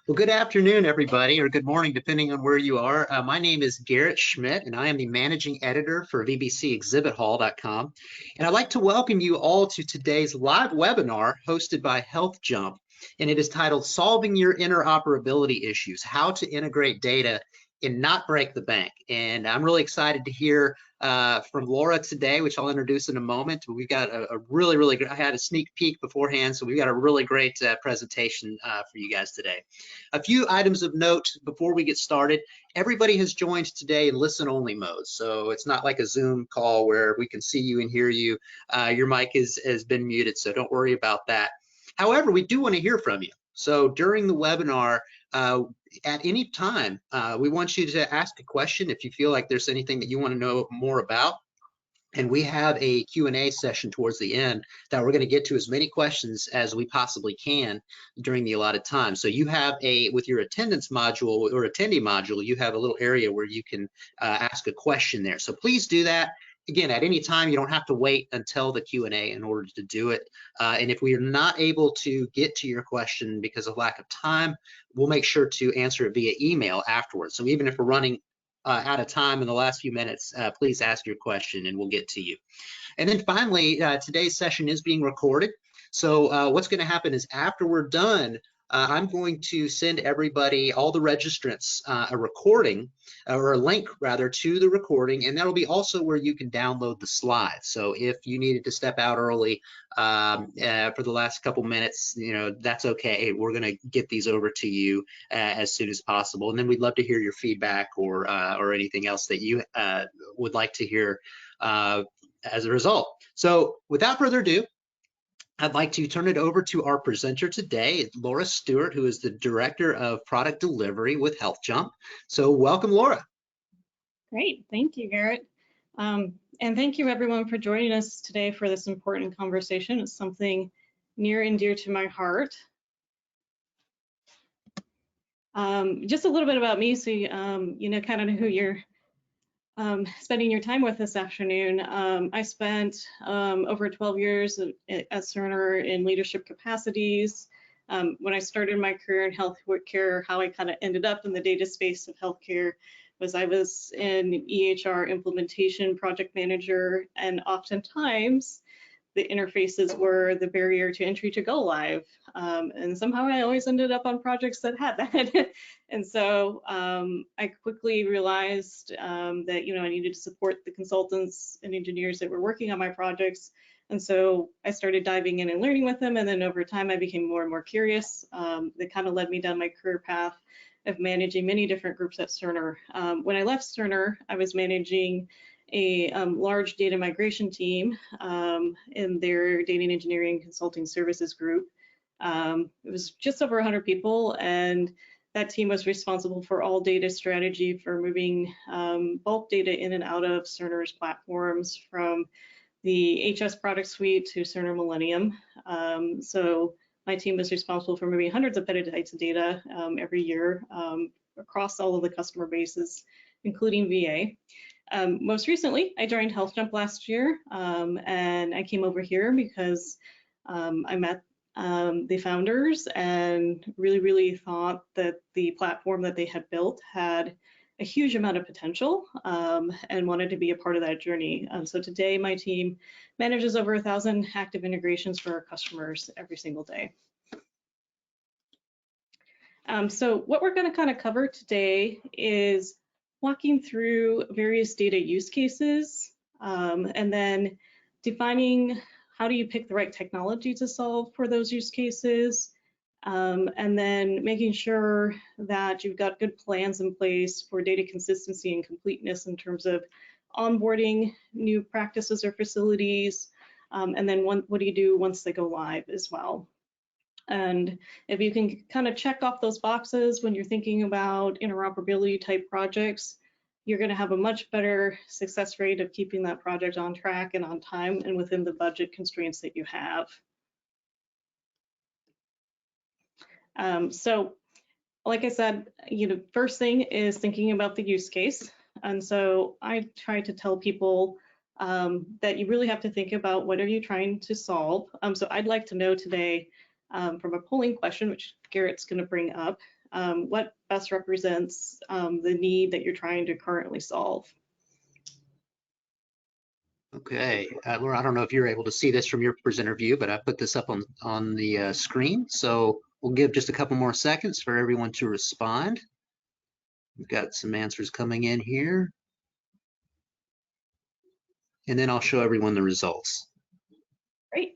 Well, good afternoon, everybody, or good morning, depending on where you are. My name is Garrett Schmidt, and I am the managing editor for VBCExhibitHall.com. And I'd like to welcome you all to today's live webinar hosted by Healthjump. And it is titled Solving Your Interoperability Issues, How to Integrate Data and Not Break the Bank. And I'm really excited to hear from Laura today, which I'll introduce in a moment. We've got a really good, I had a sneak peek beforehand, so we've got a really great presentation for you guys today. A few items of note before we get started. Everybody has joined today in listen-only mode, so it's not like a Zoom call where we can see you and hear you. Your mic has been muted, so don't worry about that. However, we do want to hear from you. So during the webinar, at any time, we want you to ask a question if you feel like there's anything that you want to know more about. And we have a Q&A session towards the end that we're going to get to as many questions as we possibly can during the allotted time. So you have with your attendance module or attendee module, you have a little area where you can ask a question there. So please do that. Again, at any time, you don't have to wait until the Q&A in order to do it. And if we are not able to get to your question because of lack of time, we'll make sure to answer it via email afterwards. So even if we're running out of time in the last few minutes, please ask your question and we'll get to you. And then finally, today's session is being recorded. So what's going to happen is after we're done, I'm going to send everybody, all the registrants, a recording or a link rather to the recording, and that'll be also where you can download the slides. So if you needed to step out early for the last couple minutes, that's okay. We're going to get these over to you as soon as possible, and then we'd love to hear your feedback or anything else that you would like to hear as a result. So without further ado, I'd like to turn it over to our presenter today, Laura Stewart, who is the Director of Product Delivery with Healthjump. So welcome, Laura. Great, thank you, Garrett. And thank you everyone for joining us today for this important conversation. It's something near and dear to my heart. Just a little bit about me, so you kind of know who you're spending your time with this afternoon. I spent over 12 years at Cerner in leadership capacities. When I started my career in healthcare, how I kind of ended up in the data space of healthcare was I was an EHR implementation project manager, and oftentimes the interfaces were the barrier to entry to go live. And somehow I always ended up on projects that had that. And so I quickly realized that, I needed to support the consultants and engineers that were working on my projects. And so I started diving in and learning with them. And then over time, I became more and more curious. That kind of led me down my career path of managing many different groups at Cerner. When I left Cerner, I was managing a large data migration team in their data and engineering consulting services group. It was just over 100 people, and that team was responsible for all data strategy for moving bulk data in and out of Cerner's platforms from the HS product suite to Cerner Millennium. So my team was responsible for moving hundreds of petabytes of data every year across all of the customer bases, including VA. Most recently, I joined Healthjump last year, and I came over here because I met the founders and really thought that the platform that they had built had a huge amount of potential and wanted to be a part of that journey. So today, my team manages over 1,000 active integrations for our customers every single day. So what we're going to kind of cover today is walking through various data use cases, and then defining how do you pick the right technology to solve for those use cases, and then making sure that you've got good plans in place for data consistency and completeness in terms of onboarding new practices or facilities, and then what do you do once they go live as well. And if you can kind of check off those boxes when you're thinking about interoperability type projects, you're going to have a much better success rate of keeping that project on track and on time and within the budget constraints that you have. So like I said, first thing is thinking about the use case. And so I try to tell people that you really have to think about what are you trying to solve. So I'd like to know today, from a polling question, which Garrett's going to bring up, what best represents the need that you're trying to currently solve. Okay, Laura, I don't know if you're able to see this from your presenter view, but I put this up on the screen. So we'll give just a couple more seconds for everyone to respond. We've got some answers coming in here. And then I'll show everyone the results. Great.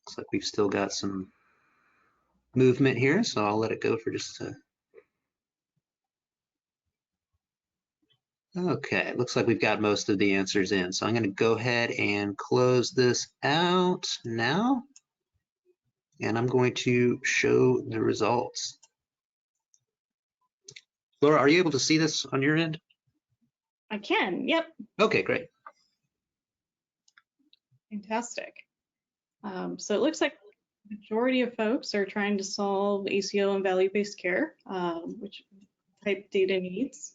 Looks like we've still got some movement here, so I'll let it go for just a... Okay, looks like we've got most of the answers in. So I'm going to go ahead and close this out now. And I'm going to show the results. Laura, are you able to see this on your end? I can, yep. Okay, great. Fantastic. So it looks like the majority of folks are trying to solve ACO and value-based care, which type data needs,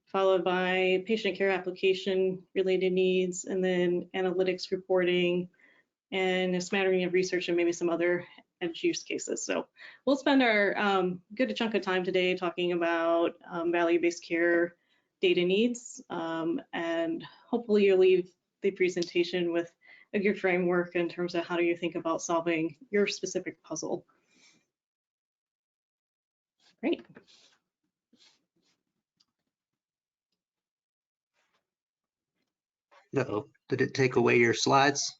followed by patient care application related needs, and then analytics reporting, and a smattering of research and maybe some other edge use cases. So we'll spend our good chunk of time today talking about value-based care data needs, and hopefully you'll leave the presentation with a good framework in terms of how do you think about solving your specific puzzle. Great. Uh-oh, did it take away your slides?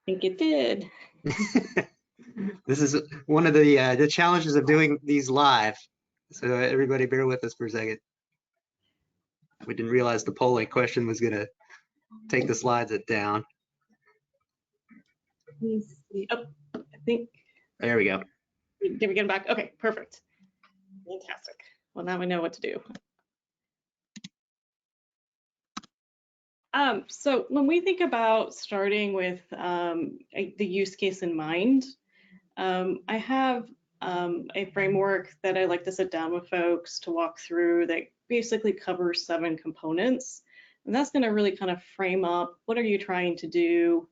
I think it did. This is one of the challenges of doing these live. So everybody bear with us for a second. We didn't realize the polling question was going to take the slides down. Let me see. Oh, I think. There we go. Did we get them back? Okay, perfect. Fantastic. Well, now we know what to do. So when we think about starting with the use case in mind, I have a framework that I like to sit down with folks to walk through that basically covers 7 components. And that's going to really kind of frame up what are you trying to do.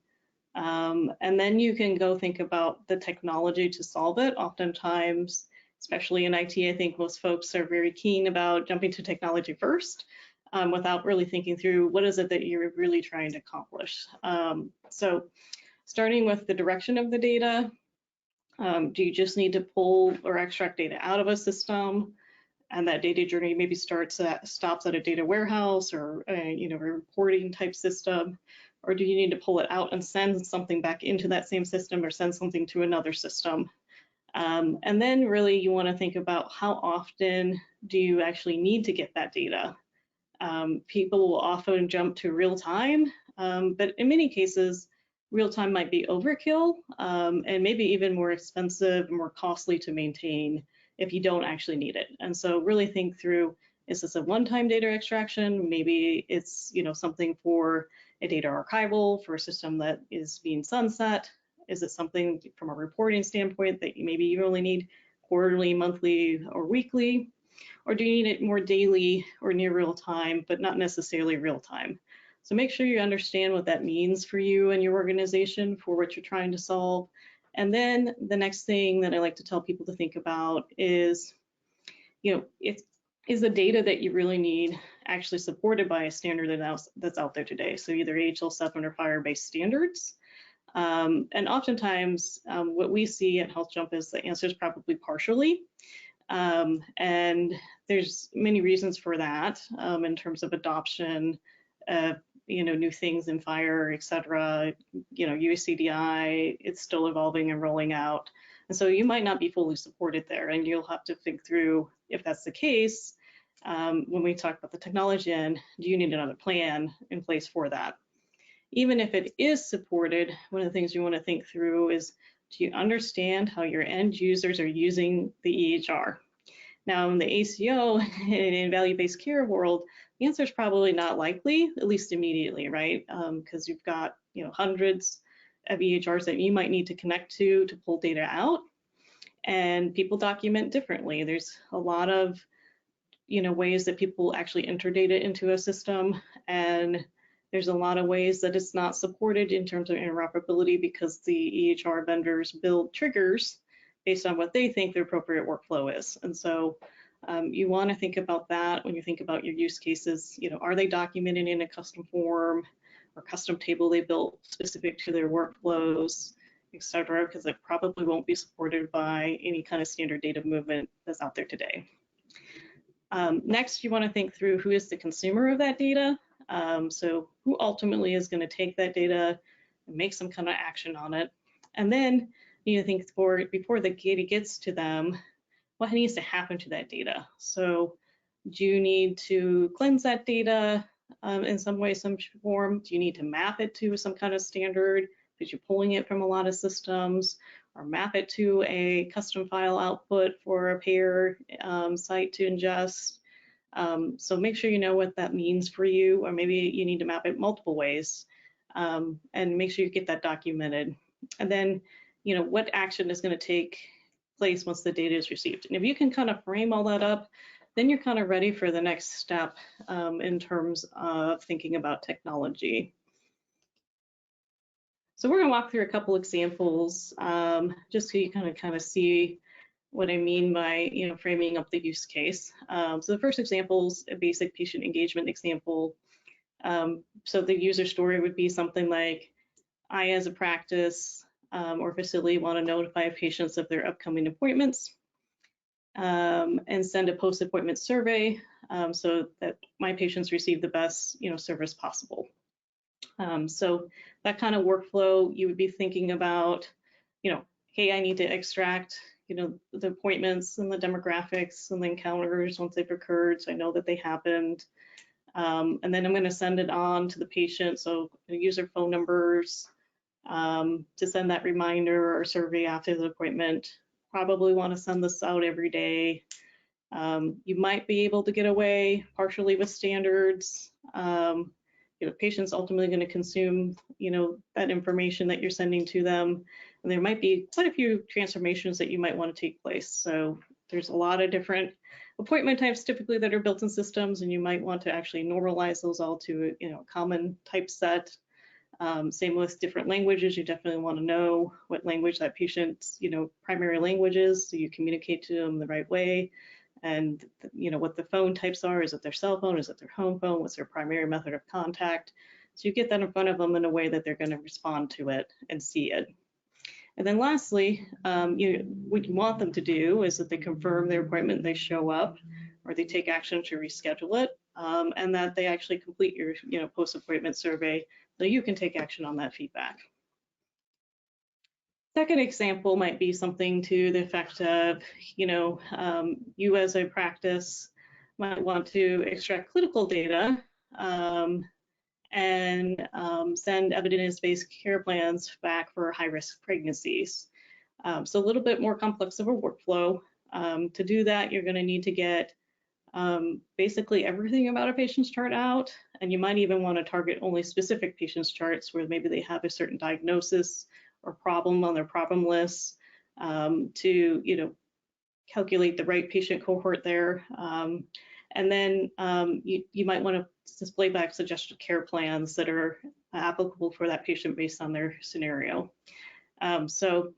And then you can go think about the technology to solve it. Oftentimes, especially in IT, I think most folks are very keen about jumping to technology first without really thinking through what is it that you're really trying to accomplish. So starting with the direction of the data, do you just need to pull or extract data out of a system? And that data journey maybe stops at a data warehouse or a reporting type system, or do you need to pull it out and send something back into that same system or send something to another system? And then really you want to think about how often do you actually need to get that data? People will often jump to real time, but in many cases, real time might be overkill and maybe even more expensive and more costly to maintain if you don't actually need it. And so really think through, is this a one-time data extraction? Maybe it's something for a data archival for a system that is being sunset. Is it something from a reporting standpoint that maybe you only need quarterly, monthly, or weekly? Or do you need it more daily or near real time, but not necessarily real time? So make sure you understand what that means for you and your organization for what you're trying to solve. And then the next thing that I like to tell people to think about is, is the data that you really need actually supported by a standard that's out there today? So either HL7 or FHIR-based standards. And oftentimes what we see at Healthjump is the answer is probably partially. And there's many reasons for that in terms of adoption, new things in FHIR, et cetera. USCDI, it's still evolving and rolling out. And so you might not be fully supported there, and you'll have to think through if that's the case. When we talk about the technology end, do you need another plan in place for that? Even if it is supported, one of the things you want to think through is, do you understand how your end users are using the EHR? Now, in the ACO and in value-based care world, the answer is probably not likely, at least immediately, right? Because you've got hundreds of EHRs that you might need to connect to pull data out, and people document differently. There's a lot of ways that people actually enter data into a system, and There's a lot of ways that it's not supported in terms of interoperability because the EHR vendors build triggers based on what they think the appropriate workflow is. And so you want to think about that when you think about your use cases. You know, are they documented in a custom form or custom table they built specific to their workflows, et cetera, because it probably won't be supported by any kind of standard data movement that's out there today. Next, you want to think through who is the consumer of that data. So who ultimately is going to take that data and make some kind of action on it. And then you need to think before the data gets to them, what needs to happen to that data. So do you need to cleanse that data in some way, some form? Do you need to map it to some kind of standard because you're pulling it from a lot of systems, or map it to a custom file output for a payer site to ingest? So make sure you know what that means for you, or maybe you need to map it multiple ways, and make sure you get that documented. And then, you know, what action is going to take place once the data is received. And if you can kind of frame all that up, then you're kind of ready for the next step in terms of thinking about technology. So we're going to walk through a couple examples just so you kind of see what I mean by, you know, framing up the use case. So the first example is a basic patient engagement example. So the user story would be something like, I as a practice or facility want to notify patients of their upcoming appointments and send a post-appointment survey so that my patients receive the best, you know, service possible. So that kind of workflow, you would be thinking about, you know, hey, I need to extract, you know, the appointments and the demographics and the encounters once they've occurred, so I know that they happened. And then I'm going to send it on to the patient, so user phone numbers to send that reminder or survey after the appointment. Probably want to send this out every day. You might be able to get away partially with standards. You know, patients ultimately going to consume, you know, that information that you're sending to them. And there might be quite a few transformations that you might want to take place. So there's a lot of different appointment types typically that are built in systems, and you might want to actually normalize those all to, you know, a common type set. Same with different languages. You definitely want to know what language that patient's, you know, primary language is, so you communicate to them the right way. And, you know, what the phone types are. Is it their cell phone? Is it their home phone? What's their primary method of contact? So you get that in front of them in a way that they're going to respond to it and see it. And then lastly, what you want them to do is that they confirm their appointment, they show up, or they take action to reschedule it, and that they actually complete your, you know, post-appointment survey so you can take action on that feedback. Second example might be something to the effect of, you know, you as a practice might want to extract clinical data and send evidence-based care plans back for high-risk pregnancies. So a little bit more complex of a workflow. To do that, you're going to need to get basically everything about a patient's chart out, and you might even want to target only specific patient's charts where maybe they have a certain diagnosis or problem on their problem list to, you know, calculate the right patient cohort there. And then you might want to display back suggested care plans that are applicable for that patient based on their scenario. So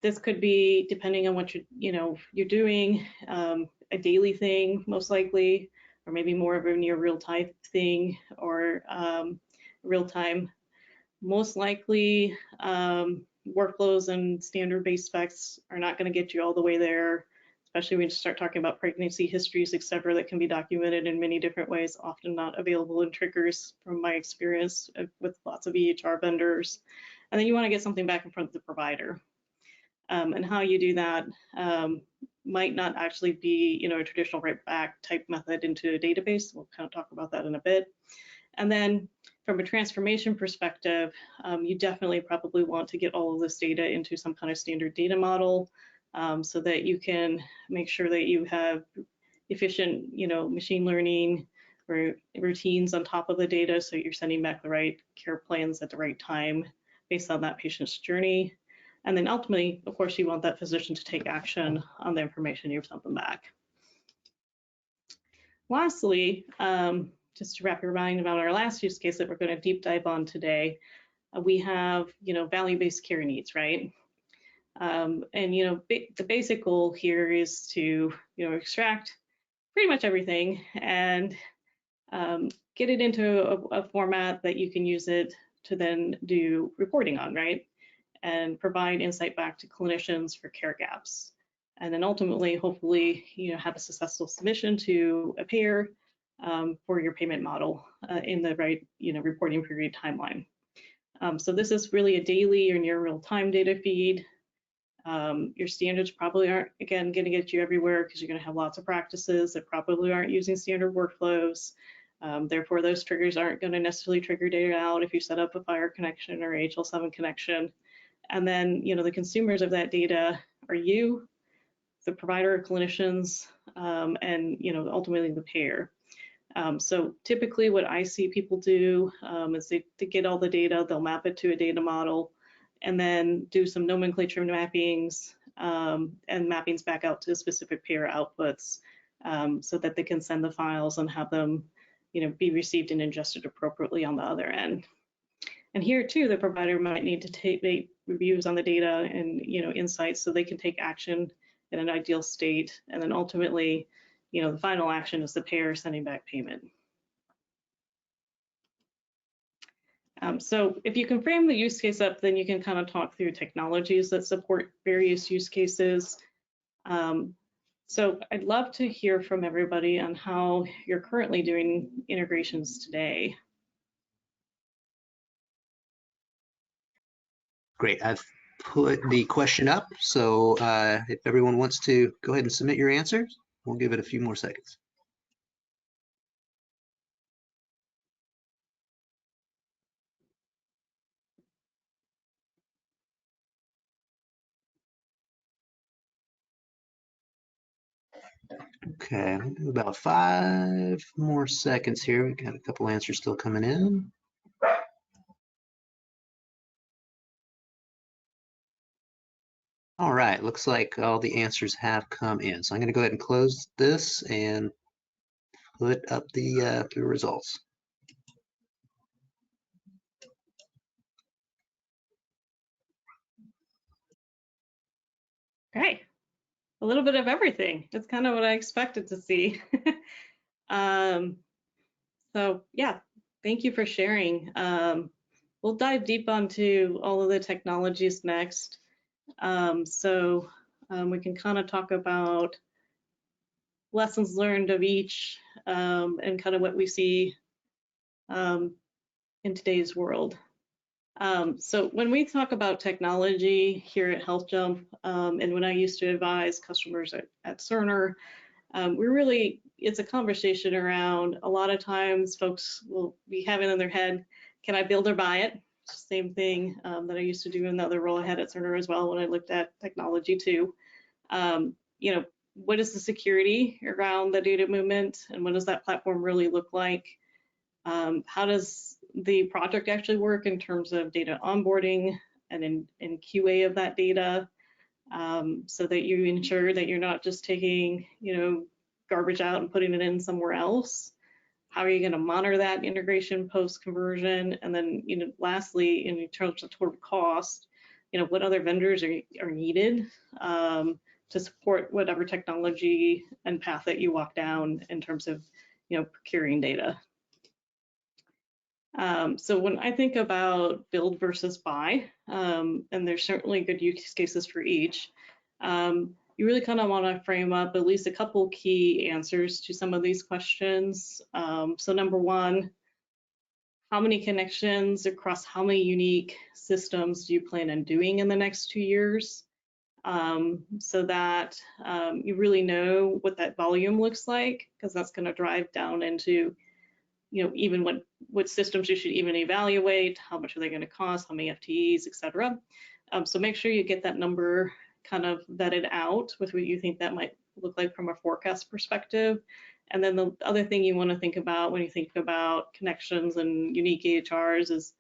this could be, depending on what you're doing, a daily thing most likely, or maybe more of a near real time thing, or real time. Most likely, workflows and standard-based specs are not going to get you all the way there, especially when you start talking about pregnancy histories, et cetera, that can be documented in many different ways, often not available in triggers from my experience with lots of EHR vendors. And then you want to get something back in front of the provider. And how you do that might not actually be, you know, a traditional write back type method into a database. We'll kind of talk about that in a bit. And then from a transformation perspective, you definitely probably want to get all of this data into some kind of standard data model so that you can make sure that you have efficient, you know, machine learning or routines on top of the data, so you're sending back the right care plans at the right time based on that patient's journey. And then ultimately, of course, you want that physician to take action on the information you've sent them back. Lastly, just to wrap your mind about our last use case that we're going to deep dive on today, we have, value-based care needs, right? And, the basic goal here is to, extract pretty much everything and get it into a format that you can use it to then do reporting on, right? And provide insight back to clinicians for care gaps. And then ultimately, hopefully, have a successful submission to a payer for your payment model in the right, reporting period timeline. So this is really a daily or near real-time data feed. Your standards probably aren't, again, going to get you everywhere because you're going to have lots of practices that probably aren't using standard workflows. Therefore, those triggers aren't going to necessarily trigger data out if you set up a FHIR connection or HL7 connection. And then, the consumers of that data are you, the provider, clinicians, and, ultimately the payer. So typically what I see people do is they get all the data, they'll map it to a data model, and then do some nomenclature mappings and mappings back out to specific payer outputs so that they can send the files and have them, be received and ingested appropriately on the other end. And here too, the provider might need to make reviews on the data and, insights so they can take action in an ideal state. And then ultimately, the final action is the payer sending back payment. So if you can frame the use case up, then you can kind of talk through technologies that support various use cases. So I'd love to hear from everybody on how you're currently doing integrations today. Great. I've put the question up, so if everyone wants to go ahead and submit your answers, we'll give it a few more seconds. Okay, we'll do about 5 more seconds here. We've got a couple answers still coming in. All right, looks like all the answers have come in. So I'm going to go ahead and close this and put up the results. Okay, a little bit of everything. That's kind of what I expected to see. So yeah, thank you for sharing. We'll dive deep onto all of the technologies next. We can kind of talk about lessons learned of each and kind of what we see in today's world. So when we talk about technology here at Healthjump, and when I used to advise customers at Cerner, it's a conversation around, a lot of times folks will be having in their head, can I build or buy it? Same thing that I used to do in the other role I had at Cerner as well when I looked at technology too. What is the security around the data movement and what does that platform really look like? How does the project actually work in terms of data onboarding and in QA of that data so that you ensure that you're not just taking, garbage out and putting it in somewhere else? How are you going to monitor that integration post-conversion? And then, lastly, in terms of total cost, what other vendors are needed to support whatever technology and path that you walk down in terms of, procuring data. So when I think about build versus buy, and there's certainly good use cases for each, you really kind of want to frame up at least a couple key answers to some of these questions. So number one, how many connections across how many unique systems do you plan on doing in the next 2 years? So that you really know what that volume looks like, because that's going to drive down into, even what systems you should even evaluate, how much are they going to cost, how many FTEs, et cetera. So make sure you get that number kind of vetted out with what you think that might look like from a forecast perspective. And then the other thing you want to think about when you think about connections and unique EHRs is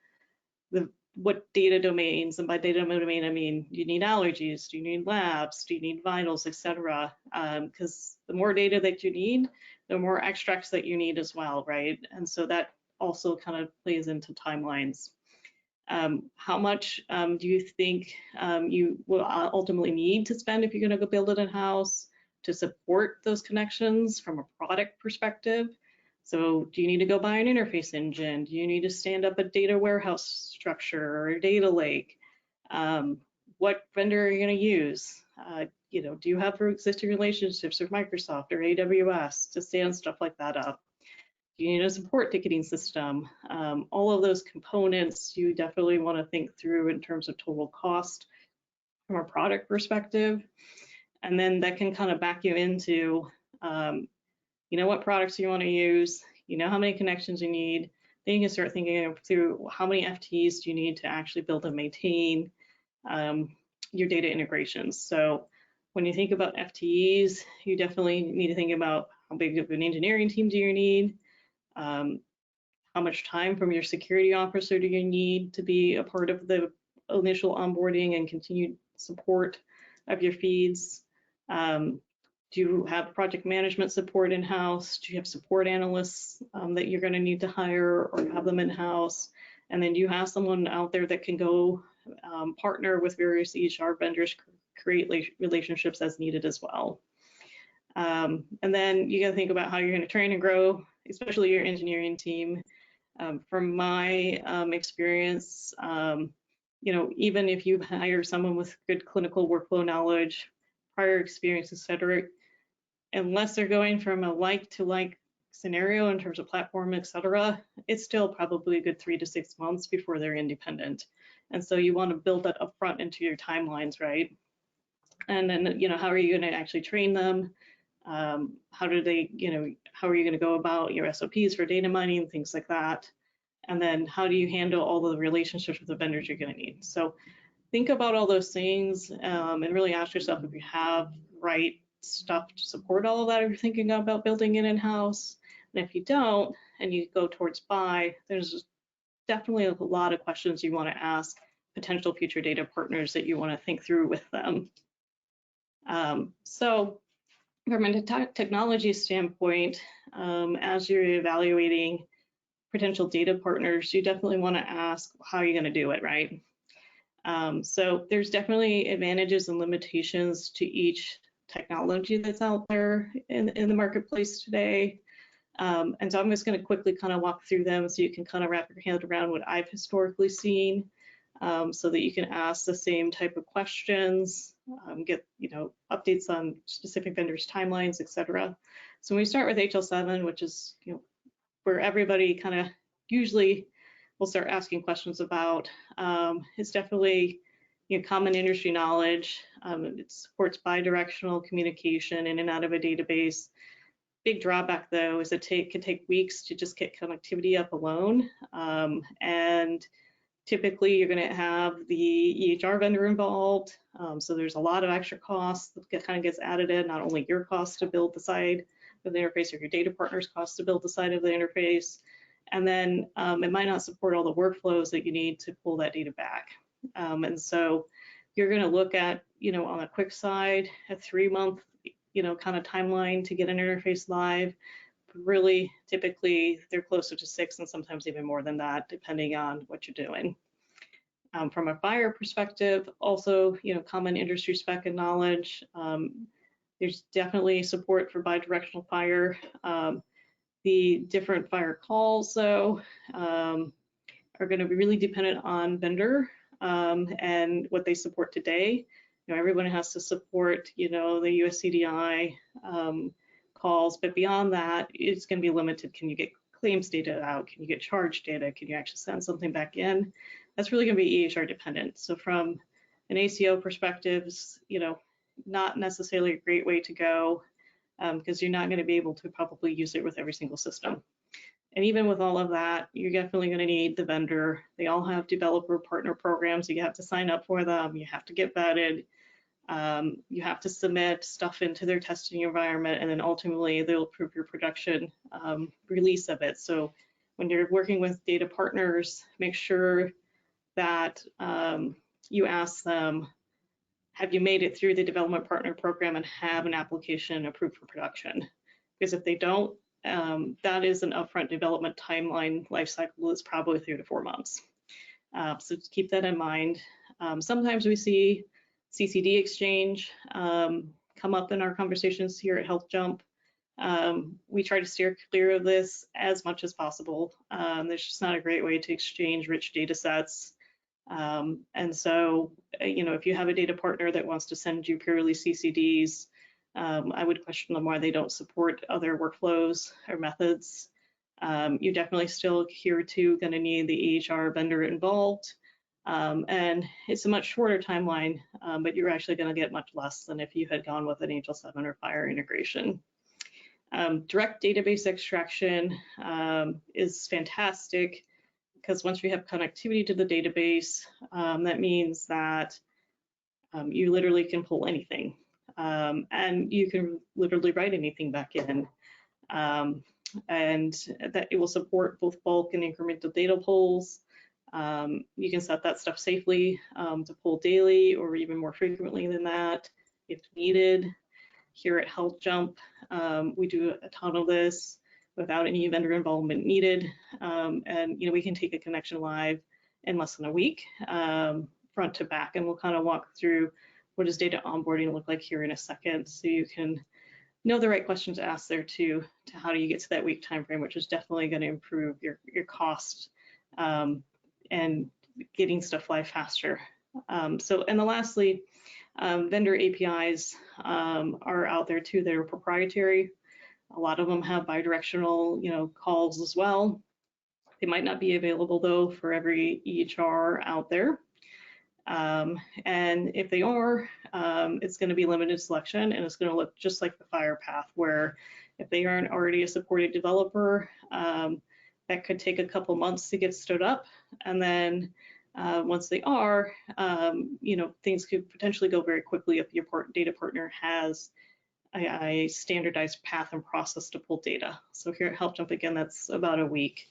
what data domains, and by data domain, I mean, do you need allergies? Do you need labs? Do you need vitals, et cetera? Because the more data that you need, the more extracts that you need as well, right? And so that also kind of plays into timelines. How much do you think you will ultimately need to spend if you're going to go build it in-house to support those connections from a product perspective? So do you need to go buy an interface engine? Do you need to stand up a data warehouse structure or a data lake? What vendor are you going to use? Do you have existing relationships with Microsoft or AWS to stand stuff like that up? Do you need a support ticketing system? All of those components you definitely want to think through in terms of total cost from a product perspective. And then that can kind of back you into, what products you want to use, how many connections you need. Then you can start thinking through how many FTEs do you need to actually build and maintain your data integrations. So when you think about FTEs, you definitely need to think about how big of an engineering team do you need? How much time from your security officer do you need to be a part of the initial onboarding and continued support of your feeds? Do you have project management support in-house? Do you have support analysts that you're going to need to hire or have them in-house? And then do you have someone out there that can go partner with various EHR vendors, create relationships as needed as well? And then you got to think about how you're going to train and grow, especially your engineering team. From my experience, even if you hire someone with good clinical workflow knowledge, prior experience, et cetera, unless they're going from a like-to-like scenario in terms of platform, et cetera, it's still probably a good 3 to 6 months before they're independent. And so you want to build that upfront into your timelines, right? And then, how are you going to actually train them? How are you going to go about your SOPs for data mining, things like that? And then how do you handle all the relationships with the vendors you're going to need? So think about all those things and really ask yourself if you have right stuff to support all of that, if you're thinking about building it in-house. And if you don't, and you go towards buy, there's definitely a lot of questions you want to ask potential future data partners that you want to think through with them. So from a technology standpoint, as you're evaluating potential data partners, you definitely want to ask how you're going to do it, right? So there's definitely advantages and limitations to each technology that's out there in the marketplace today. And so I'm just going to quickly kind of walk through them so you can kind of wrap your head around what I've historically seen, so that you can ask the same type of questions, get updates on specific vendors' timelines, et cetera. So when we start with HL7, which is where everybody kind of usually will start asking questions about, it's definitely common industry knowledge. It supports bidirectional communication in and out of a database. Big drawback though is it could take weeks to just get connectivity up alone, and typically you're going to have the EHR vendor involved, so there's a lot of extra costs that kind of gets added in, not only your cost to build the side of the interface or your data partner's cost to build the side of the interface, and then it might not support all the workflows that you need to pull that data back. And so you're going to look at, on a quick side, a 3-month, kind of timeline to get an interface live. Really, typically, they're closer to 6 and sometimes even more than that, depending on what you're doing. From a buyer perspective, also, common industry spec and knowledge. There's definitely support for bidirectional fire. The different fire calls, though, are going to be really dependent on vendor and what they support today. Everyone has to support, the USCDI calls, but beyond that, it's going to be limited. Can you get claims data out? Can you get charge data? Can you actually send something back in? That's really going to be EHR dependent. So from an ACO perspective, not necessarily a great way to go, because you're not going to be able to probably use it with every single system. And even with all of that, you're definitely going to need the vendor. They all have developer partner programs. You have to sign up for them. You have to get vetted. You have to submit stuff into their testing environment, and then ultimately they'll approve your production release of it. So when you're working with data partners, make sure that you ask them, have you made it through the development partner program and have an application approved for production? because if they don't, that is an upfront development timeline life cycle is probably 3 to 4 months. So keep that in mind. Sometimes we see CCD exchange come up in our conversations here at Healthjump. We try to steer clear of this as much as possible. There's just not a great way to exchange rich data sets. And so, if you have a data partner that wants to send you purely CCDs, I would question them why they don't support other workflows or methods. You're definitely still here too going to need the EHR vendor involved. And it's a much shorter timeline, but you're actually going to get much less than if you had gone with an Angel 7 or FHIR integration. Direct database extraction is fantastic because once we have connectivity to the database, that means that you literally can pull anything. And you can literally write anything back in. And that it will support both bulk and incremental data pulls. You can set that stuff safely to pull daily or even more frequently than that if needed. Here at Healthjump, we do a ton of this without any vendor involvement needed. And we can take a connection live in less than a week, front to back, and we'll kind of walk through what does data onboarding look like here in a second, so you can know the right questions to ask there too, to how do you get to that week time frame, which is definitely going to improve your cost and getting stuff live faster. And then lastly, vendor APIs are out there too. They're proprietary. A lot of them have bidirectional, calls as well. They might not be available though for every EHR out there. And if they are, it's going to be limited selection, and it's going to look just like the FHIR path, where if they aren't already a supported developer, that could take a couple months to get stood up. And then once they are, things could potentially go very quickly if your data partner has a standardized path and process to pull data. So here at Healthjump, again, that's about a week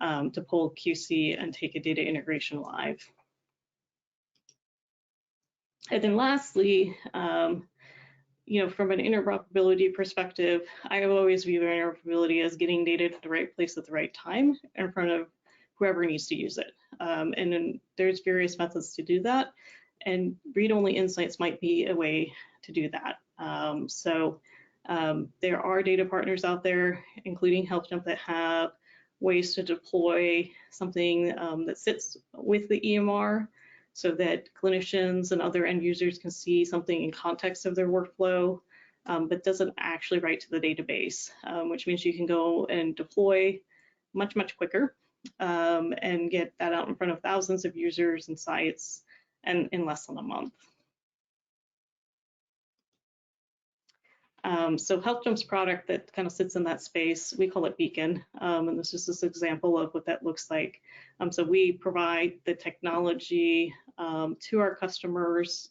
to pull QC and take a data integration live. And then lastly, from an interoperability perspective, I always view interoperability as getting data to the right place at the right time in front of whoever needs to use it. And then there's various methods to do that, and read-only insights might be a way to do that. There are data partners out there, including Healthjump, that have ways to deploy something that sits with the EMR, so that clinicians and other end users can see something in context of their workflow, but doesn't actually write to the database, which means you can go and deploy much, much quicker and get that out in front of thousands of users and sites and in less than a month. So Healthjump's product that kind of sits in that space, we call it Beacon, and this is this example of what that looks like. So we provide the technology to our customers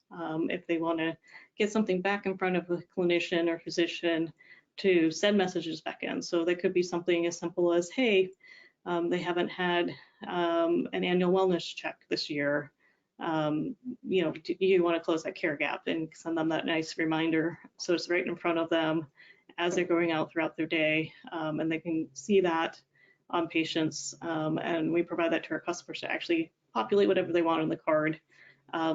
if they want to get something back in front of a clinician or physician to send messages back in. So that could be something as simple as, hey, they haven't had an annual wellness check this year. Do you want to close that care gap, and send them that nice reminder so it's right in front of them as they're going out throughout their day, and they can see that on patients, and we provide that to our customers to actually populate whatever they want on the card,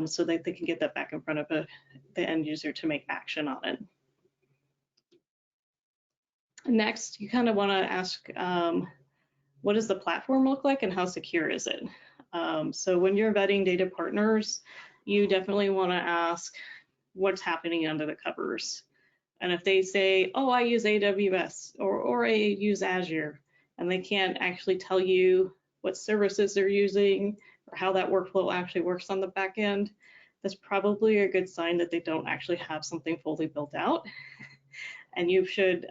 so that they can get that back in front of the end user to make action on it. Next, you kind of want to ask, what does the platform look like and how secure is it? So when you're vetting data partners, you definitely want to ask what's happening under the covers. And if they say, oh, I use AWS or I use Azure, and they can't actually tell you what services they're using or how that workflow actually works on the back end, that's probably a good sign that they don't actually have something fully built out. And you should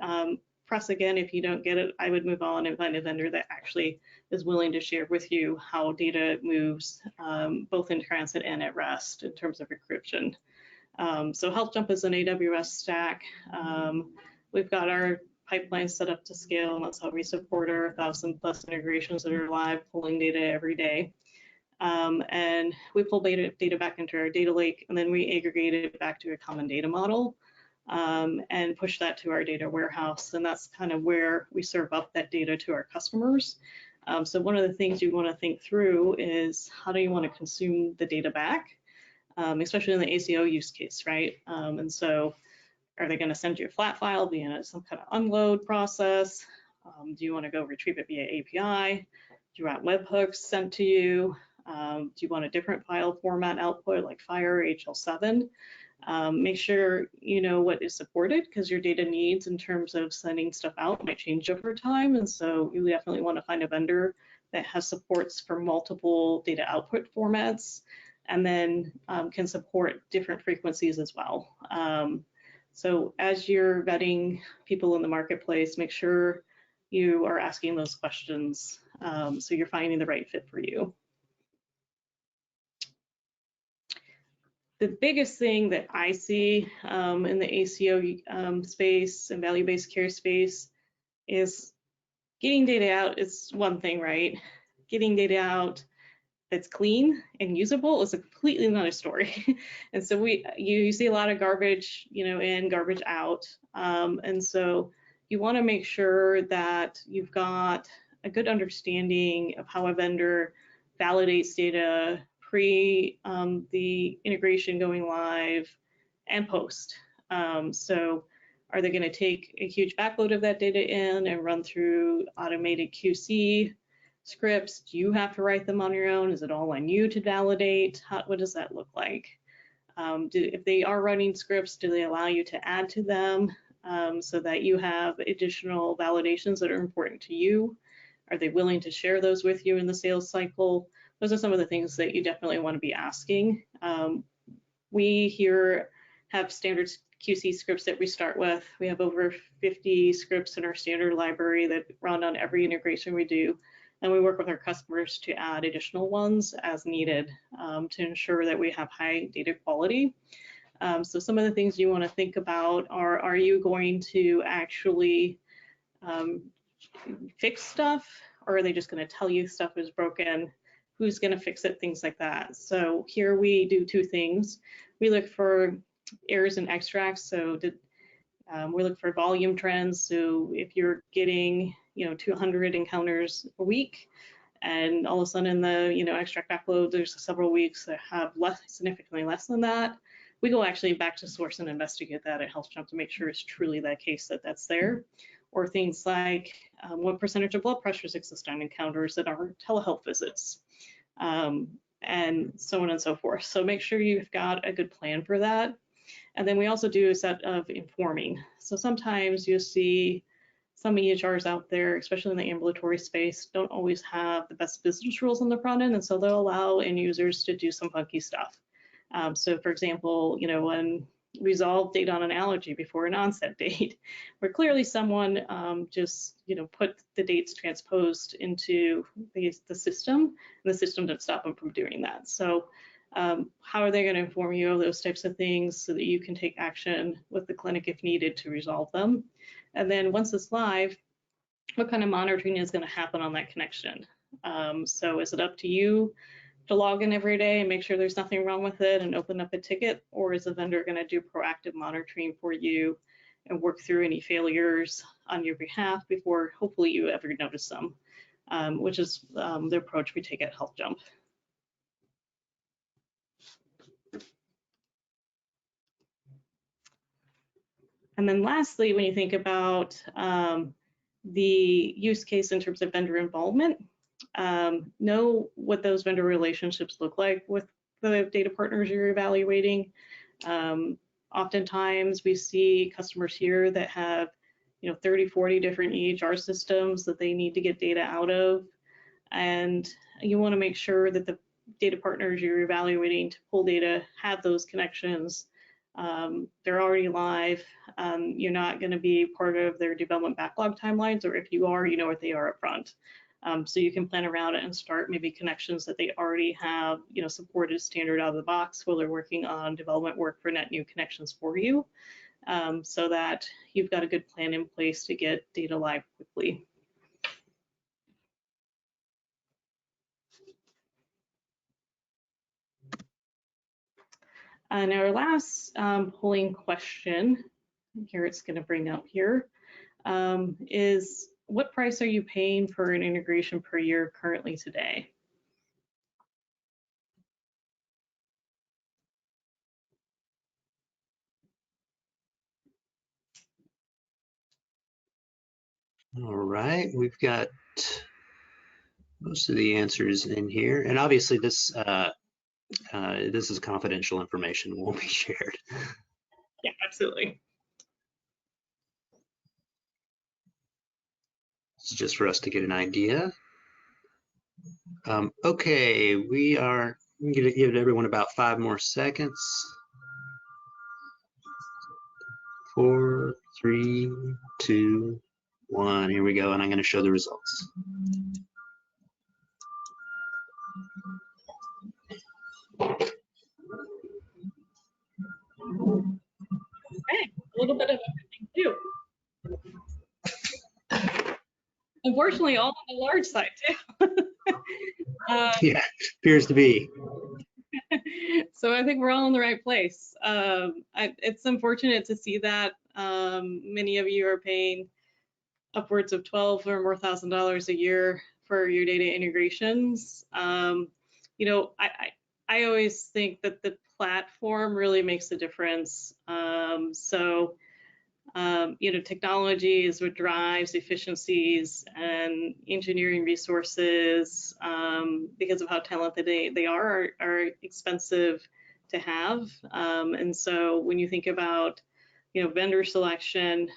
press again. If you don't get it, I would move on and find a vendor that actually is willing to share with you how data moves both in transit and at rest in terms of encryption. So Healthjump is an AWS stack. We've got our pipeline set up to scale, and that's how we support our 1,000+ integrations that are live pulling data every day. And we pull data back into our data lake, and then we aggregate it back to a common data model. and push that to our data warehouse. And that's kind of where we serve up that data to our customers. So one of the things you want to think through is how do you want to consume the data back, especially in the ACO use case, right? And so are they going to send you a flat file via some kind of unload process? Do you want to go retrieve it via API? Do you want webhooks sent to you? Do you want a different file format output like FHIR, HL7? Make sure you know what is supported, because your data needs in terms of sending stuff out might change over time. And so you definitely want to find a vendor that has supports for multiple data output formats, and then can support different frequencies as well. So as you're vetting people in the marketplace, make sure you are asking those questions so you're finding the right fit for you. The biggest thing that I see in the ACO space and value-based care space is getting data out is one thing, right? Getting data out that's clean and usable is a completely another story. And so you see a lot of garbage, in, garbage out. And so you want to make sure that you've got a good understanding of how a vendor validates data pre the integration going live and post. So are they going to take a huge backload of that data in and run through automated QC scripts? Do you have to write them on your own? Is it all on you to validate? What does that look like? If they are running scripts, do they allow you to add to them so that you have additional validations that are important to you? Are they willing to share those with you in the sales cycle? Those are some of the things that you definitely want to be asking. We here have standard QC scripts that we start with. We have over 50 scripts in our standard library that run on every integration we do. And we work with our customers to add additional ones as needed to ensure that we have high data quality. So some of the things you want to think about are you going to actually fix stuff, or are they just going to tell you stuff is broken? Who's going to fix it? Things like that. So here we do two things. We look for errors and extracts. So we look for volume trends. So if you're getting 200 encounters a week, and all of a sudden in the extract backload, there's several weeks that have significantly less than that, we go actually back to source and investigate that at Healthjump to make sure it's truly that case that's there. Or things like what percentage of blood pressures exist on encounters that are telehealth visits, and so on and so forth. So make sure you've got a good plan for that. And then we also do a set of informing. So sometimes you'll see some EHRs out there, especially in the ambulatory space, don't always have the best business rules on the front end, and so they'll allow end users to do some funky stuff. So for example, when resolve date on an allergy before an onset date, where clearly someone just put the dates transposed into the system, and the system didn't stop them from doing that. So how are they going to inform you of those types of things so that you can take action with the clinic if needed to resolve them? And then once it's live, what kind of monitoring is going to happen on that connection? So is it up to you to log in every day and make sure there's nothing wrong with it and open up a ticket, or is the vendor going to do proactive monitoring for you and work through any failures on your behalf before hopefully you ever notice them, which is the approach we take at Healthjump. And then lastly, when you think about the use case in terms of vendor involvement, know what those vendor relationships look like with the data partners you're evaluating. Oftentimes we see customers here that have 30, 40 different EHR systems that they need to get data out of. And you want to make sure that the data partners you're evaluating to pull data have those connections. They're already live. You're not going to be part of their development backlog timelines, or if you are, you know what they are up front. So you can plan around it and start maybe connections that they already have, supported standard out of the box while they're working on development work for net new connections for you, so that you've got a good plan in place to get data live quickly. And our last polling question Garrett's going to bring up here, is what price are you paying for an integration per year currently today? All right, we've got most of the answers in here, and obviously this is confidential information, won't be shared. Yeah, absolutely. It's just for us to get an idea. Okay, we are going to give everyone about 5 more seconds. 4, 3, 2, 1. Here we go, and I'm going to show the results. Okay, a little bit of everything too. Unfortunately, all on the large side too. Yeah, appears to be. So I think we're all in the right place. It's unfortunate to see that many of you are paying upwards of $12,000 or more a year for your data integrations. You know, I always think that the platform really makes a difference. You know, technology is what drives efficiencies and engineering resources, because of how talented they are expensive to have. And so when you think about, you know, vendor selection,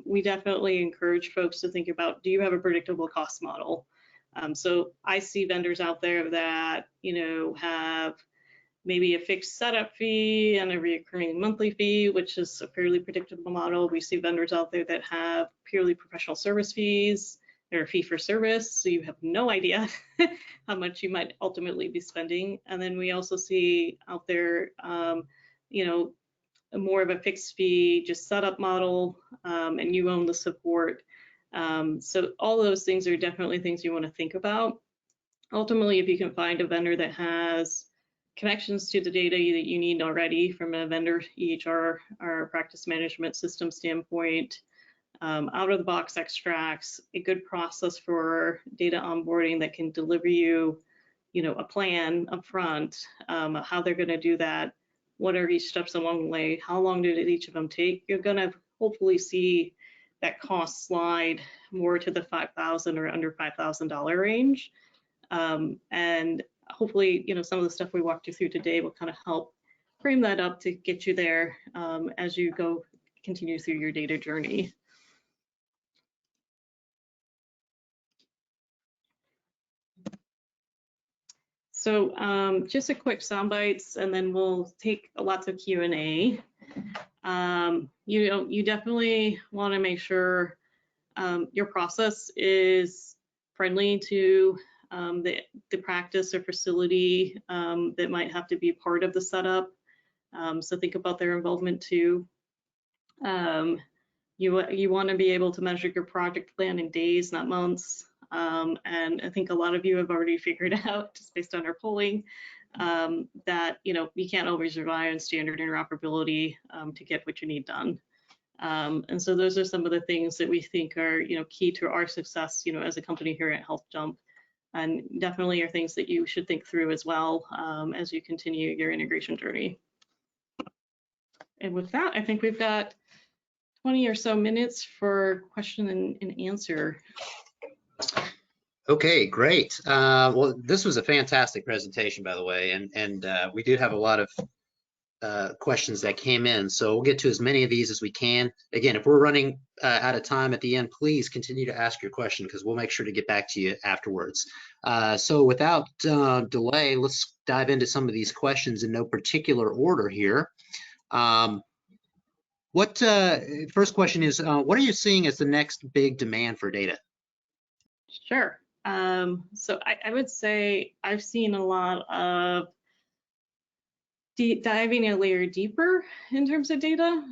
we definitely encourage folks to think about, do you have a predictable cost model? So I see vendors out there that, you know, have maybe a fixed setup fee and a recurring monthly fee, which is a fairly predictable model. We see vendors out there that have purely professional service fees. They're a fee for service, so you have no idea how much you might ultimately be spending. And then we also see out there, you know, more of a fixed fee, just setup model, and you own the support. So all those things are definitely things you want to think about. Ultimately, if you can find a vendor that has connections to the data that you need already from a vendor EHR or practice management system standpoint, out of the box extracts, a good process for data onboarding that can deliver you, you know, a plan up front, how they're going to do that, what are each steps along the way, how long did each of them take, you're going to hopefully see that cost slide more to the $5,000 or under $5,000 range. And hopefully, you know, some of the stuff we walked you through today will kind of help frame that up to get you there as you continue through your data journey. So just a quick sound bites, and then we'll take lots of Q&A. You know, you definitely want to make sure your process is friendly to the practice or facility that might have to be part of the setup. So think about their involvement too. You want to be able to measure your project plan in days, not months. And I think a lot of you have already figured out, just based on our polling, that, you know, you can't always rely on standard interoperability to get what you need done. And so those are some of the things that we think are, you know, key to our success, you know, as a company here at Healthjump, and definitely are things that you should think through as well as you continue your integration journey. And with that, I think we've got 20 or so minutes for question and answer. Okay, great. Well, this was a fantastic presentation, by the way, and we do have a lot of questions that came in, so we'll get to as many of these as we can. Again, if we're running out of time at the end, please continue to ask your question because we'll make sure to get back to you afterwards. So without delay, let's dive into some of these questions in no particular order here. First question is, what are you seeing as the next big demand for data? Sure. So I would say I've seen a lot of diving a layer deeper in terms of data.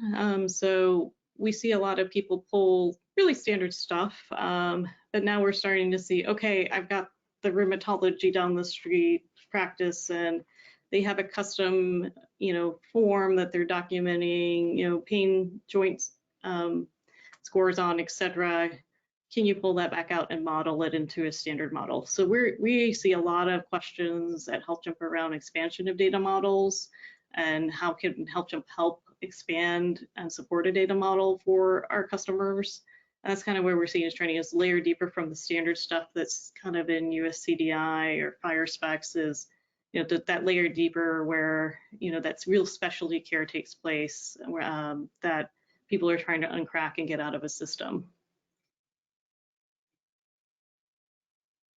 So we see a lot of people pull really standard stuff, but now we're starting to see, okay, I've got the rheumatology down the street practice and they have a custom form that they're documenting, pain joints scores on, etc. Can you pull that back out and model it into a standard model? So we see a lot of questions at Healthjump around expansion of data models and how can Healthjump help expand and support a data model for our customers. And that's kind of where we're seeing is training is layer deeper from the standard stuff that's kind of in USCDI or fire specs is, that layer deeper where, that's real specialty care takes place, that people are trying to uncrack and get out of a system.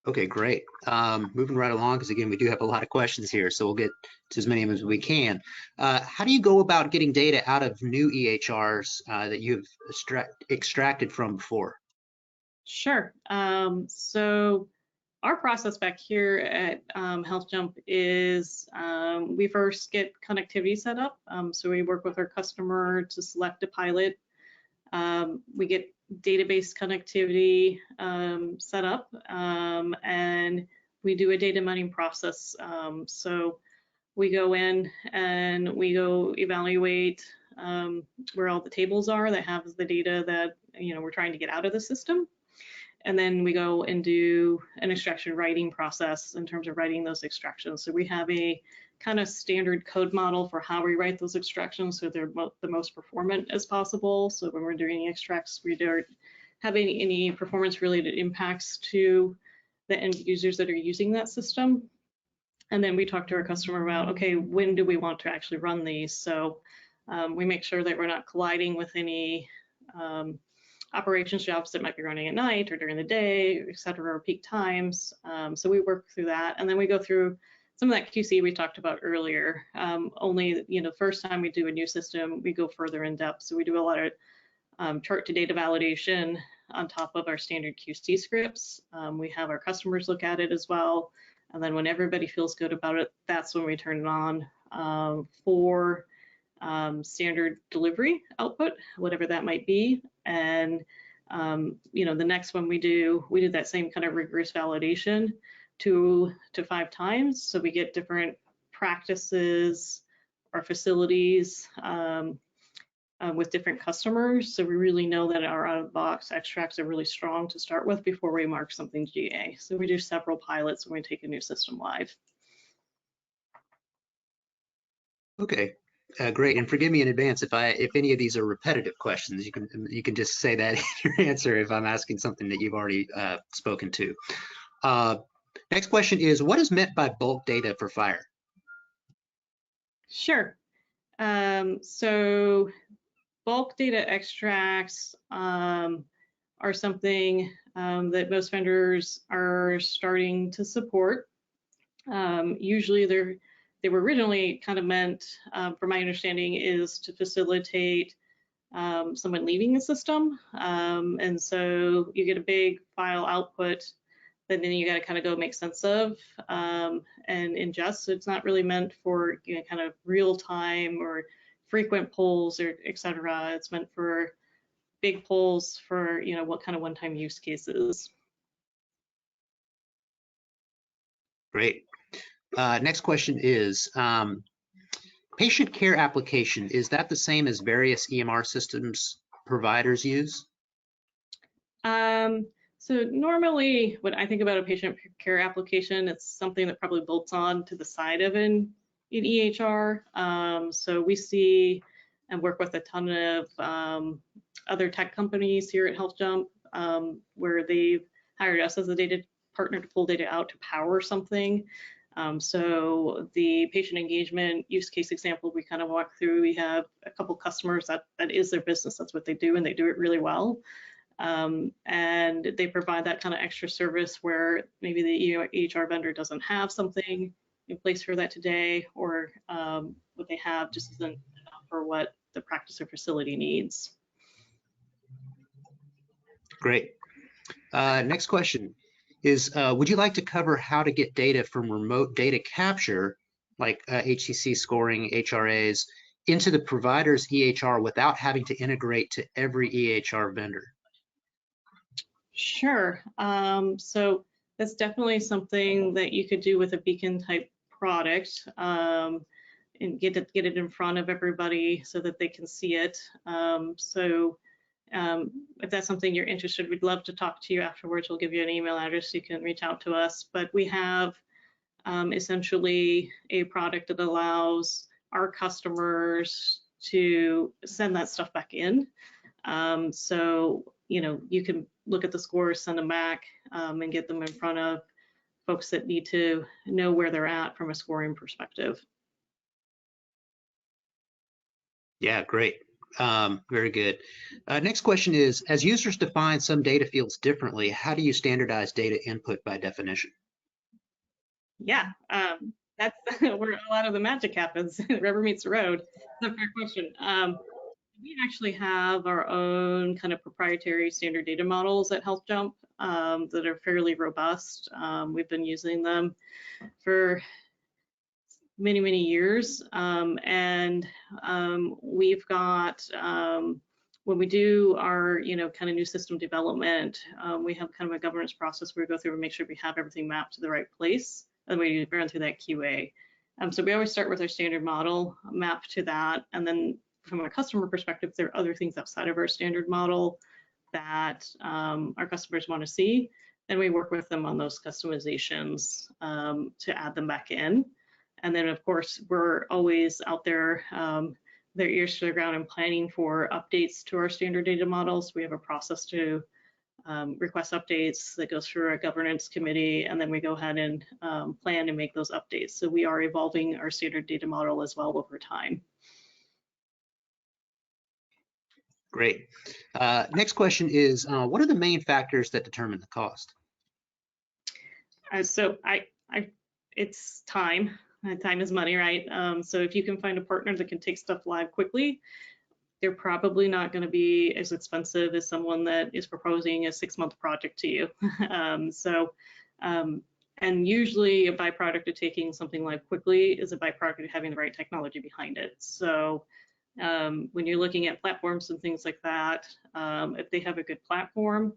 Okay, great. Moving right along, because again, we do have a lot of questions here, so we'll get to as many of them as we can. How do you go about getting data out of new EHRs that you've extracted from before? Sure. So our process back here at Healthjump is we first get connectivity set up. So we work with our customer to select a pilot. We get database connectivity set up, and we do a data mining process. So we go in and we go evaluate where all the tables are that have the data that we're trying to get out of the system. And then we go and do an extraction writing process in terms of writing those extractions. So we have a kind of standard code model for how we write those extractions so they're the most performant as possible. So when we're doing extracts, we don't have any performance related impacts to the end users that are using that system. And then we talk to our customer about, okay, when do we want to actually run these? So we make sure that we're not colliding with any operations jobs that might be running at night or during the day, et cetera, or peak times. So we work through that. And then we go through some of that QC we talked about earlier. Only, first time we do a new system, we go further in depth. So we do a lot of chart to data validation on top of our standard QC scripts. We have our customers look at it as well. And then when everybody feels good about it, that's when we turn it on for standard delivery output, whatever that might be. And the next one we do that same kind of rigorous validation 2 to 5 times. So we get different practices or facilities with different customers. So we really know that our out-of-the-box extracts are really strong to start with before we mark something GA. So we do several pilots when we take a new system live. Okay, great. And forgive me in advance if any of these are repetitive questions. You can just say that in your answer if I'm asking something that you've already spoken to. Next question is, what is meant by bulk data for fire? Sure. So bulk data extracts are something that most vendors are starting to support. Usually they were originally kind of meant, from my understanding, is to facilitate someone leaving the system. And so you get a big file output that then you got to kind of go make sense of and ingest. So it's not really meant for kind of real time or frequent polls or et cetera. It's meant for big polls for what kind of one-time use cases. Great. Next question is, patient care application, is that the same as various EMR systems providers use? So normally when I think about a patient care application, it's something that probably bolts on to the side of an EHR. So we see and work with a ton of other tech companies here at Healthjump where they've hired us as a data partner to pull data out to power something. So the patient engagement use case example we kind of walk through, we have a couple customers that is their business, that's what they do, and they do it really well. And they provide that kind of extra service where maybe the EHR vendor doesn't have something in place for that today, or what they have just isn't enough for what the practice or facility needs. Great. Next question is, would you like to cover how to get data from remote data capture, like HCC scoring, HRAs, into the provider's EHR without having to integrate to every EHR vendor? Sure. So that's definitely something that you could do with a beacon type product. and get it in front of everybody so that they can see it. If that's something you're interested, we'd love to talk to you afterwards. We'll give you an email address. You can reach out to us. But we have essentially a product that allows our customers to send that stuff back in. So, you can look at the scores, send them back, and get them in front of folks that need to know where they're at from a scoring perspective. Yeah, great. Very good. Next question is, as users define some data fields differently, how do you standardize data input by definition? Yeah, that's where a lot of the magic happens. Rubber meets the road. That's a fair question. We actually have our own kind of proprietary standard data models at Healthjump that are fairly robust. We've been using them for many, many years. We've got, when we do our, kind of new system development, we have kind of a governance process where we go through and make sure we have everything mapped to the right place, and we run through that QA. So we always start with our standard model, map to that, and then from a customer perspective, there are other things outside of our standard model that our customers want to see, and we work with them on those customizations to add them back in. And then, of course, we're always out there, their ears to the ground and planning for updates to our standard data models. We have a process to request updates that goes through a governance committee, and then we go ahead and plan and make those updates. So we are evolving our standard data model as well over time. Great. Next question is, what are the main factors that determine the cost? So it's time. Time is money, right? So if you can find a partner that can take stuff live quickly, they're probably not going to be as expensive as someone that is proposing a 6-month project to you. And usually a byproduct of taking something live quickly is a byproduct of having the right technology behind it. So when you're looking at platforms and things like that, if they have a good platform,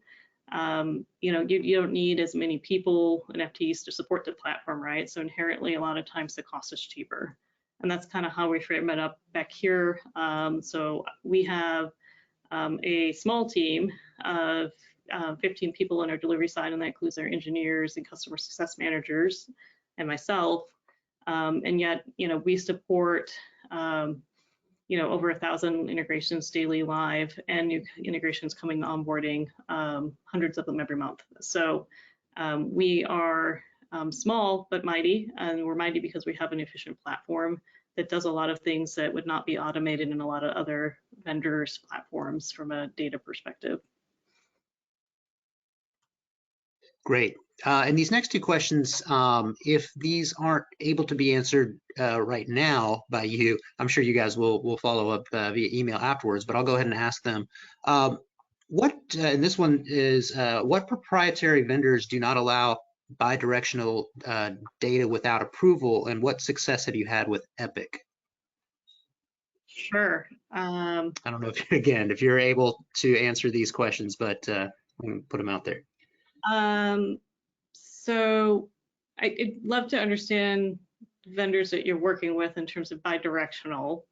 you don't need as many people and FTEs to support the platform, right? So inherently, a lot of times the cost is cheaper. And that's kind of how we frame it up back here. So we have a small team of 15 people on our delivery side, and that includes our engineers and customer success managers and myself. And yet, we support over 1,000 integrations daily live, and new integrations coming onboarding, hundreds of them every month. So we are small but mighty, and we're mighty because we have an efficient platform that does a lot of things that would not be automated in a lot of other vendors' platforms from a data perspective. Great. And these next two questions, if these aren't able to be answered right now by you, I'm sure you guys will follow up via email afterwards, but I'll go ahead and ask them. And this one is, what proprietary vendors do not allow bidirectional data without approval, and what success have you had with Epic? Sure. I don't know if you're able to answer these questions, but I'm gonna put them out there. So I'd love to understand vendors that you're working with in terms of bidirectional,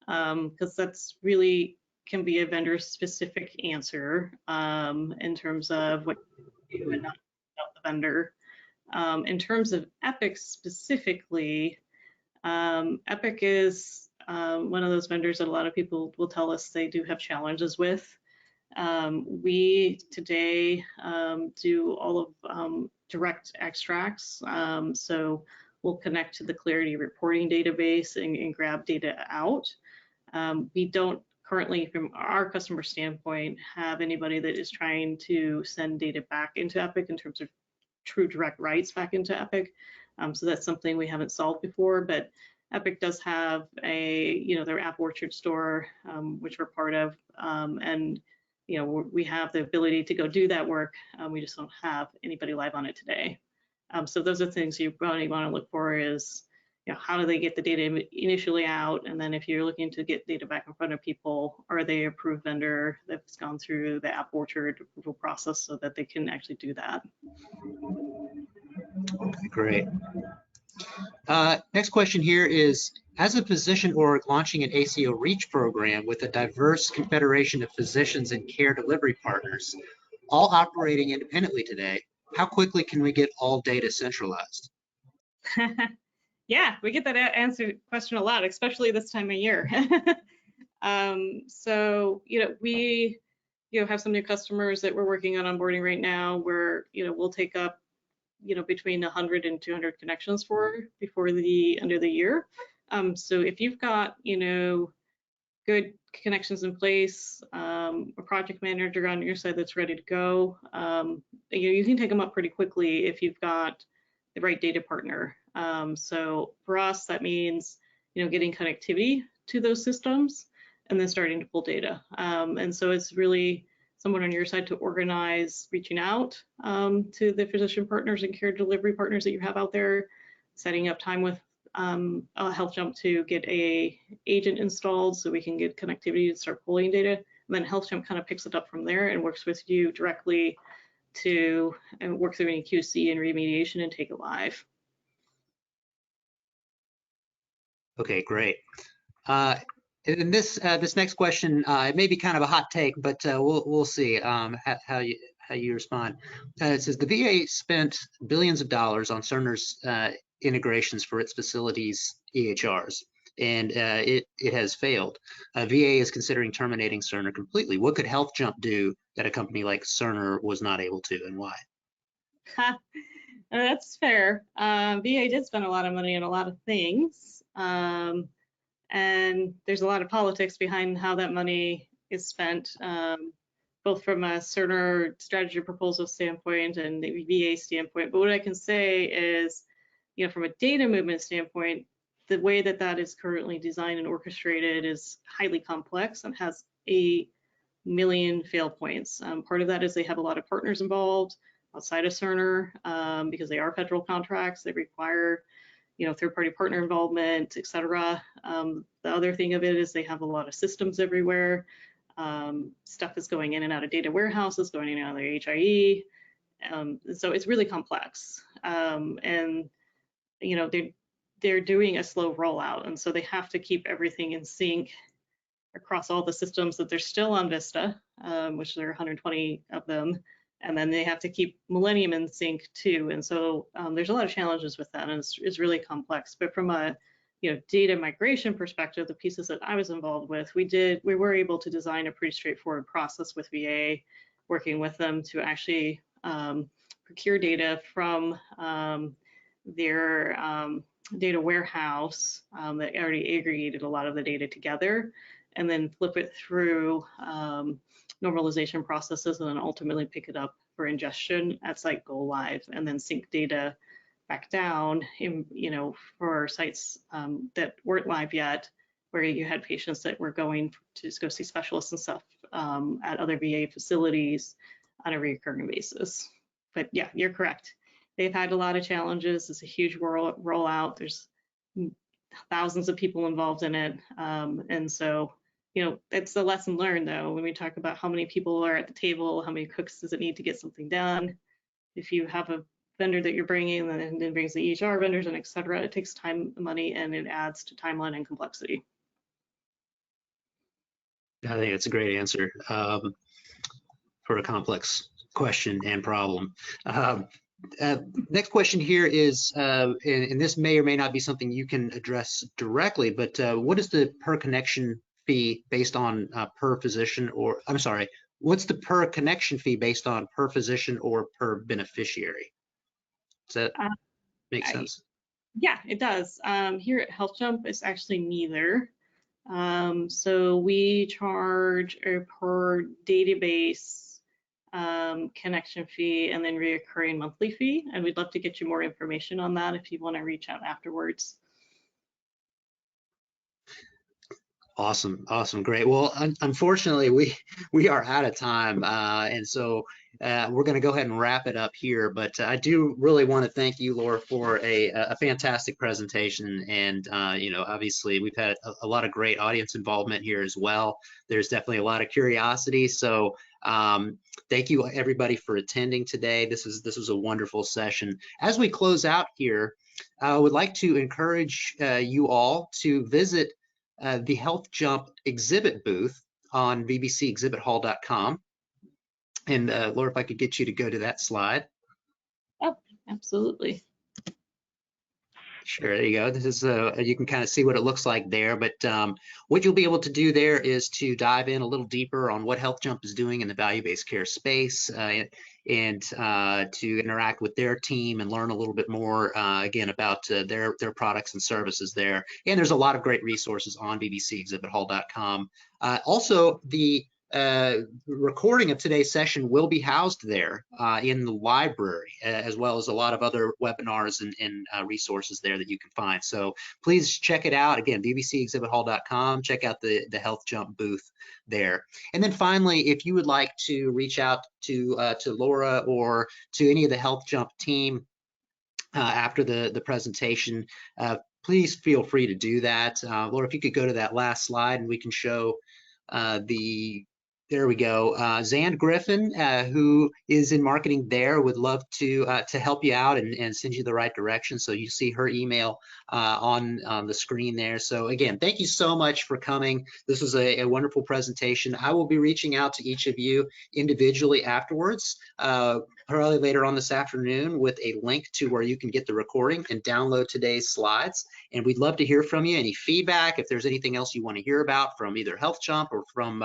because that's really can be a vendor specific answer in terms of what you do and not about the vendor. In terms of Epic specifically, Epic is one of those vendors that a lot of people will tell us they do have challenges with. We today do all of direct extracts. So we'll connect to the Clarity reporting database and grab data out. We don't currently, from our customer standpoint, have anybody that is trying to send data back into Epic in terms of true direct writes back into Epic. So that's something we haven't solved before, but Epic does have their App Orchard store, which we're part of, and we have the ability to go do that work. We just don't have anybody live on it today. So those are things you probably want to look for is, how do they get the data initially out? And then if you're looking to get data back in front of people, are they an approved vendor that's gone through the App Orchard approval process so that they can actually do that? Okay, great. Next question here is, As a physician org launching an ACO REACH program with a diverse confederation of physicians and care delivery partners, all operating independently today, how quickly can we get all data centralized? Yeah, we get that answer question a lot, especially this time of year. So, we, have some new customers that we're working on onboarding right now where, we'll take up, between 100 and 200 connections before the end of the year. So if you've got, good connections in place, a project manager on your side that's ready to go, you can take them up pretty quickly if you've got the right data partner. So for us, that means, getting connectivity to those systems and then starting to pull data. And so it's really someone on your side to organize reaching out to the physician partners and care delivery partners that you have out there, setting up time with Healthjump to get a agent installed so we can get connectivity to start pulling data. And then Healthjump kind of picks it up from there and works with you directly to work through any QC and remediation and take it live. Okay, great. And this next question, it may be kind of a hot take, but we'll see how you respond. It says the VA spent billions of dollars on Cerner's integrations for its facilities EHRs, and it has failed. VA is considering terminating Cerner completely. What could Healthjump do that a company like Cerner was not able to, and why? That's fair. VA did spend a lot of money on a lot of things. And there's a lot of politics behind how that money is spent, both from a Cerner strategy proposal standpoint and the VA standpoint. But what I can say is, from a data movement standpoint, the way that that is currently designed and orchestrated is highly complex and has a million fail points. Part of that is they have a lot of partners involved outside of Cerner because they are federal contracts. They require third-party partner involvement, et cetera. The other thing of it is they have a lot of systems everywhere. Stuff is going in and out of data warehouses, going in and out of their HIE. So it's really complex. And, they're doing a slow rollout. And so they have to keep everything in sync across all the systems that they're still on Vista, which there are 120 of them. And then they have to keep Millennium in sync too. And so there's a lot of challenges with that, and it's really complex. But from a data migration perspective, the pieces that I was involved with, we were able to design a pretty straightforward process with VA, working with them to actually procure data from their data warehouse that already aggregated a lot of the data together, and then flip it through normalization processes, and then ultimately pick it up for ingestion at site go live, and then sync data back down in, for sites that weren't live yet, where you had patients that were going to go see specialists and stuff at other VA facilities on a recurring basis. But yeah, you're correct. They've had a lot of challenges. It's a huge rollout. There's thousands of people involved in it. And so, it's the lesson learned though, when we talk about how many people are at the table, how many cooks does it need to get something done. If you have a vendor that you're bringing and then brings the EHR vendors and et cetera, it takes time, money, and it adds to timeline and complexity. I think it's a great answer for a complex question and problem. Next question here is, and this may or may not be something you can address directly, but what is the per connection fee based on per physician, or I'm sorry, what's the per connection fee based on per physician or per beneficiary? Does that make sense? Yeah, it does. Here at Healthjump, it's actually neither. So we charge a per database connection fee and then reoccurring monthly fee. And we'd love to get you more information on that if you want to reach out afterwards. Awesome, great. Well, unfortunately, we are out of time, and so we're going to go ahead and wrap it up here. But I do really want to thank you, Laura, for a fantastic presentation. And obviously, we've had a lot of great audience involvement here as well. There's definitely a lot of curiosity. So thank you, everybody, for attending today. This was a wonderful session. As we close out here, I would like to encourage you all to visit the Healthjump exhibit booth on vbcexhibithall.com. And Laura, if I could get you to go to that slide. Oh, absolutely. Sure, there you go. This is you can kind of see what it looks like there, but what you'll be able to do there is to dive in a little deeper on what Healthjump is doing in the value-based care space, and to interact with their team and learn a little bit more again about their products and services there. And there's a lot of great resources on bbcexhibithall.com. Also, the recording of today's session will be housed there in the library, as well as a lot of other webinars and resources there that you can find. So please check it out. Again, bbcexhibithall.com. Check out the Healthjump booth there. And then finally, if you would like to reach out to Laura or to any of the Healthjump team after the presentation, please feel free to do that. Laura, if you could go to that last slide and we can show there we go. Zand Griffin, who is in marketing there, would love to help you out and send you the right direction. So you see her email on the screen there. So again, thank you so much for coming. This was a wonderful presentation. I will be reaching out to each of you individually afterwards, probably later on this afternoon, with a link to where you can get the recording and download today's slides. And we'd love to hear from you. Any feedback, if there's anything else you want to hear about from either Healthjump or from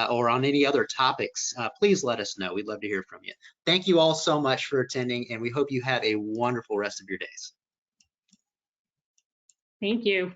or on any other topics, please let us know. We'd love to hear from you. Thank you all so much for attending, and we hope you have a wonderful rest of your days. Thank you.